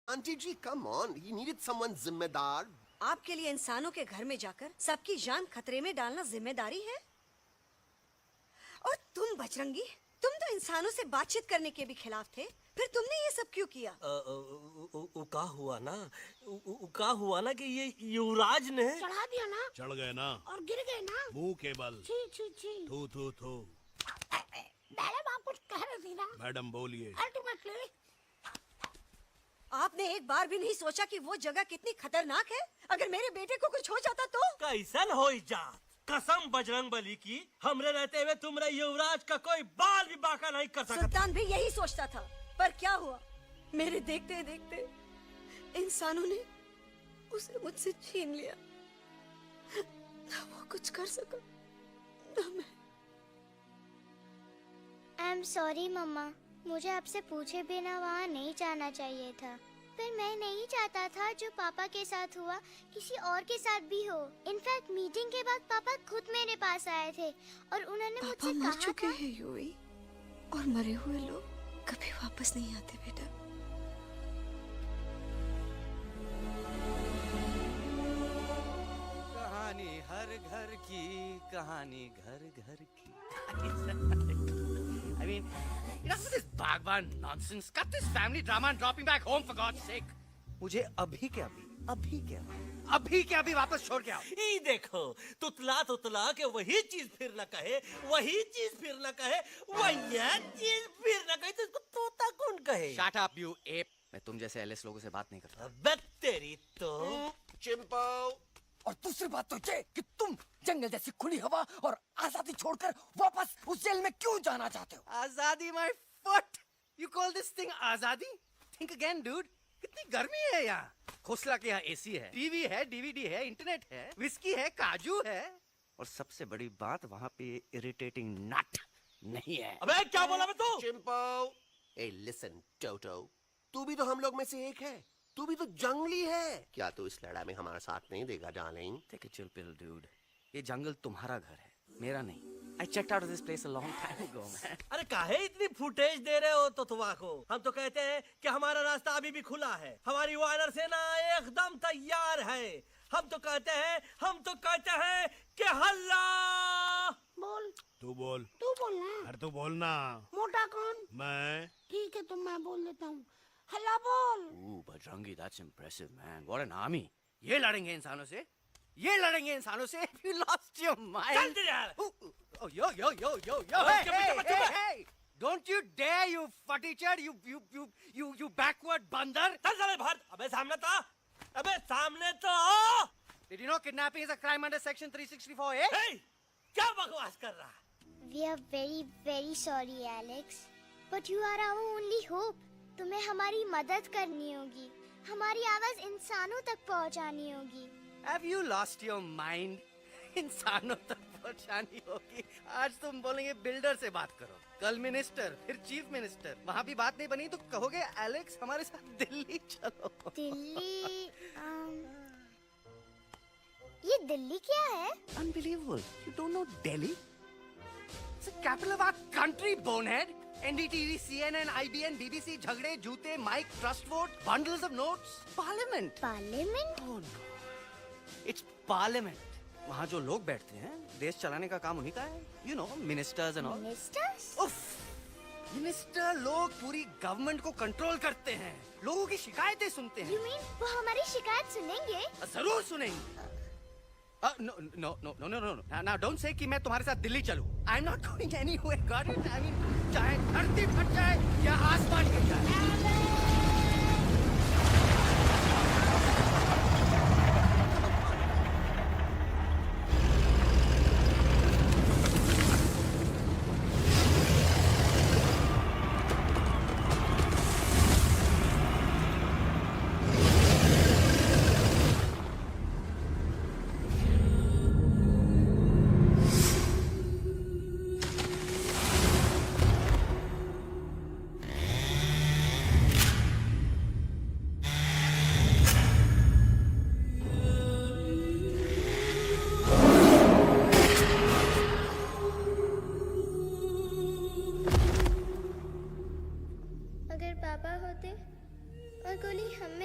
Aunty ji come on, he needed someone जिम्मेदार। आपके लिए इंसानों के घर में जाकर सबकी जान खतरे में डालना जिम्मेदारी है? और तुम बजरंगी, तुम तो इंसानों से बातचीत करने के भी खिलाफ थे, फिर तुमने ये सब क्यों किया? का हुआ ना कि ये युवराज ने चढ़ा दिया ना, चढ़ गए ना और गिर गए ना। मुंह के बल। छी छी छी। थू थू थू। मैडम आप कुछ कह रही थी ना? मैडम बोलिए। अल्टीमेटली आपने एक बार भी नहीं सोचा कि वो जगह कितनी खतरनाक है? अगर मेरे बेटे को कुछ हो जाता तो? कैसन हो जा, कसम बजरंग बली की, हमरे रहते हुए तुमरे युवराज का कोई बाल भी बाका नहीं कर सकता। सुल्तान भी यही सोचता था, पर क्या हुआ? मेरे देखते देखते इंसानों ने उसे मुझसे छीन लिया। ना वो कुछ कर सका, ना मैं। आई एम सॉरी मम्मा, मुझे आपसे पूछे बिना वहाँ नहीं जाना चाहिए था। पर मैं नहीं चाहता था जो पापा के साथ हुआ किसी और के साथ भी हो। इनफैक्ट मीटिंग के बाद पापा खुद मेरे पास आए थे और उन्होंने मुझसे कहा मर चुके था हैं यूई, और मरे हुए लोग कभी वापस नहीं आते बेटा। कहानी हर घर की, कहानी घर घर की। I mean, enough with this Bhagwan nonsense. Cut this family drama and drop me back home for God's sake. मुझे अभी के अभी वापस छोड़ के आओ। ई देखो, तुतला के वही चीज फिर न कहे, वही चीज फिर न कहे, वही चीज फिर न कहे, तो इसको तोता कौन कहे? Shut up, you ape. मैं तुम जैसे एलिस लोगों से बात नहीं करता। अबे तेरी तो। चिंपो। और दूसरी बात तो ये कि तुम जंगल जैसी खुली हवा और आजादी छोड़कर वापस उस जेल में क्यों जाना चाहते हो? आजादी my foot. You call this thing आजादी? Think again, dude. कितनी गर्मी है यहाँ। खोसला के यहाँ एसी है, टीवी है, डीवीडी है, इंटरनेट है, विस्की है, काजू है, और सबसे बड़ी बात वहाँ पे इरिटेटिंग नट नहीं है। अबे क्या बोला मैं तू? चिंपो। ए लिसन टोटो, तू भी तो हम लोग में से एक है, तू भी तो जंगली है। क्या तू इस लड़ाई में हमारा साथ नहीं देगा darling? Take a chill pill, dude. ये जंगल तुम्हारा घर है, मेरा नहीं। I checked out of this place a long time ago, man. अरे काहे इतनी फुटेज दे रहे हो तो तुवा को? हम तो कहते हैं कि हमारा रास्ता अभी भी खुला है, हमारी वानर सेना एकदम तैयार है। हम तो कहते हैं कि हल्ला। बोल, तू बोल। तू बोलना। अरे तू बोलना। मोटा कौन? मैं। ठीक है तो मैं बोल देता हूँ। हल्ला बोल। Ooh, Bajrangi, that's impressive, man. What an army. ये लड़ेंगे इंसानों से? ये लड़ेंगे इंसानों से? You lost your mind. चल दे यार। Oh, yo. Hey, Hey. Don't you dare, you fatty-chad, you backward बंदर. चल साले बाहर। अबे सामने तो आओ। Did you know kidnapping is a crime under section 364A? Hey, क्या बकवास कर रहा है? We are very very sorry Alex, but you are our only hope. तुम्हें हमारी मदद करनी होगी, हमारी आवाज इंसानों तक पहुंचानी होगी। Have you lost your mind? इंसानों तक पहुंचानी होगी। आज तुम बोलेंगे बिल्डर से बात करो, कल मिनिस्टर, फिर चीफ मिनिस्टर। वहाँ भी बात नहीं बनी तो कहोगे एलेक्स हमारे साथ दिल्ली चलो। दिल्ली ये दिल्ली क्या है? Unbelievable. You don't know Delhi? It's the capital of our country, bonehead. NDTV, CNN, IBN, BBC, झगड़े, जूते, mike, trust vote, bundles of notes, parliament. Parliament? Oh no. It's parliament. वहाँ जो लोग बैठते हैं, देश चलाने का काम उन्हीं का है। You know, ministers and all. Ministers? उफ! मिनिस्टर लोग पूरी गवर्नमेंट को कंट्रोल करते हैं, लोगों की शिकायतें सुनते You हैं। mean वो हमारी शिकायत सुनेंगे? जरूर सुनेंगे। No. Now don't say कि मैं तुम्हारे साथ दिल्ली चलूं. I'm not going anywhere. Got it? I mean, चाहे धरती फट जाए या आसमान गिर जाए।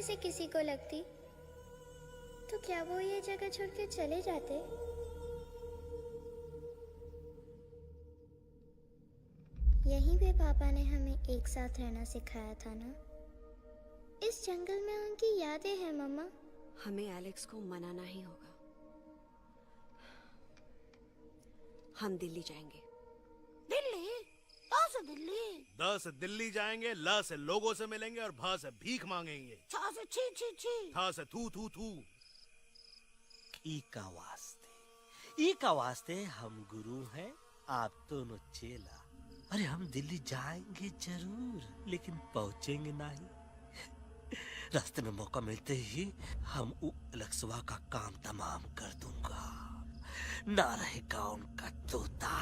से किसी को लगती तो क्या वो ये जगह छोड़ के चले जाते? यहीं पे पापा ने हमें एक साथ रहना सिखाया था ना। इस जंगल में उनकी यादें हैं मम्मा। हमें एलेक्स को मनाना ही होगा। हम दिल्ली जाएंगे। दिल्ली? कहाँ से दिल्ली? द से दिल्ली जाएंगे, ल से लोगों से मिलेंगे और भ से भीख मांगेंगे, छ से छी छी छी। थ से थू थू थू। ई का वास्ते हम गुरु हैं, आप दोनों चेला। अरे हम दिल्ली जाएंगे जरूर, लेकिन पहुंचेंगे नहीं। रास्ते में मौका मिलते ही हम लक्ष्वा का काम तमाम कर दूंगा। ना रहेगा उनका तोता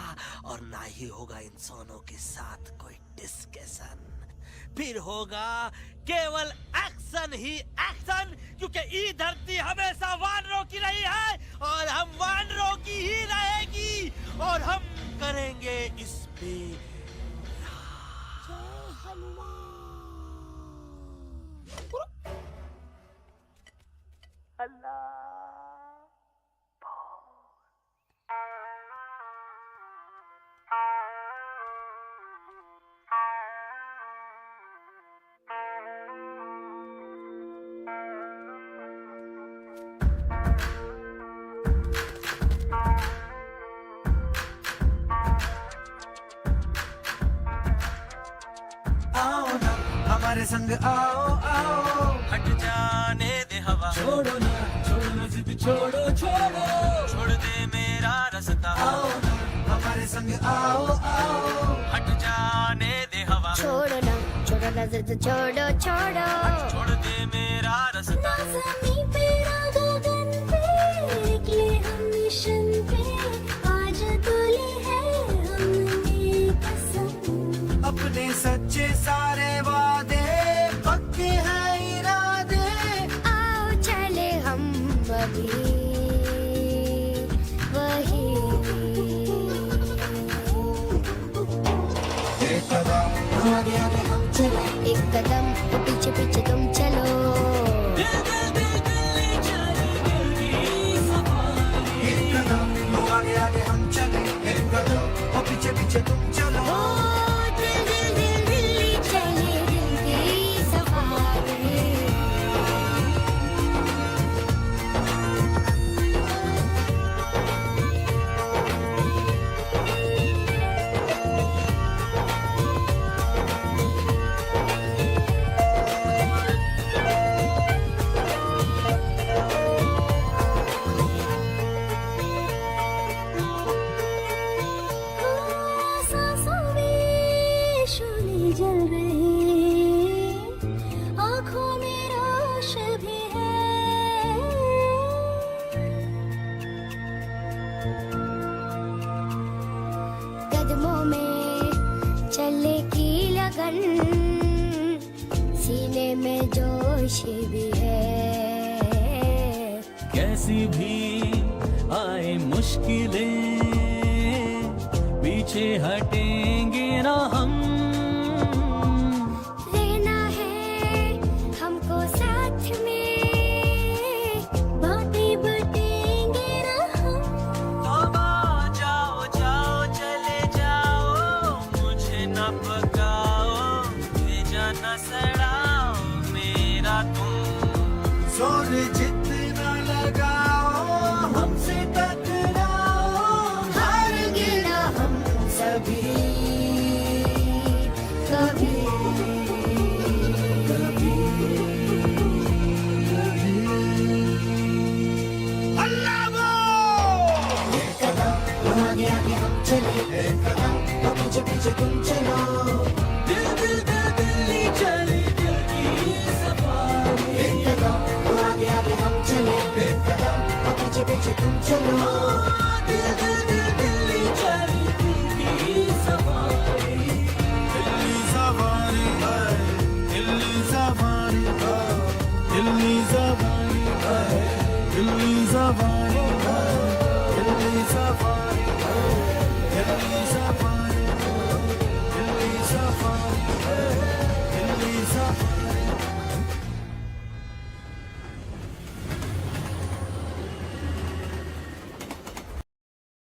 और ना ही होगा इंसानों के साथ कोई डिस्कशन। फिर होगा केवल एक्शन ही एक्शन, क्योंकि ये धरती हमेशा वानरों की रही है और हम वानरों की ही रहेगी, और हम करेंगे इस पे हमारे संग आओ आओ, हट जाने दे हवा, छोड़ो ना जिद छोड़ो छोड़ो, छोड़ दे मेरा रास्ता, आओ ना हमारे संग आओ आओ, हट जाने दे हवा, छोड़ो ना जिद छोड़ो छोड़ो, छोड़ दे मेरा रास्ता। ज़मीं पे गगन पे निकले हम मिशन पे, आज तुले है हमने कसम। अपने सच्चे सारे वादे पक्के हैं इरादे, आओ चले हम अभी वही। एक कदम आगे आगे हम चले, एक कदम पीछे पीछे तुम चलो। एक कदम आगे आगे हम चले, एक कदम और पीछे पीछे तुम चलो। ओ दिल दिल दिल दिल्ली चले, दिल की सफारी। सांसों में शोले जल रहे, आँखों में रोश भी है। कदमों में चलने की लगन, सीने में जोश भी है। कैसी भी आए मुश्किलें, पीछे हटेंगे ना हम। रहना है हमको साथ में, बातें बटेंगे ना हम। जाओ जाओ चले जाओ, मुझे न पकाओ, भेजा न सड़ाओ मेरा तुम। जोर जितना लगाओ हमसे टकराओ, हारेंगे ना हम सभी कभी कभी अल्लाह वो। एक कदम आगे आगे हम चले, एक कदम और पीछे पीछे तुम चलो। दिल दिल दिल दिल्ली चली, दिल की सफारी। एक कदम आगे आगे हम चले, एक कदम और पीछे पीछे तुम चलो। दिल दिल दिल दिल्ली चली, दिल की सफारी। दिल्ली सफारी है, दिल्ली सफारी है, दिल्ली सफारी है, दिल्ली सफारी है, दिल्ली सफारी है, दिल्ली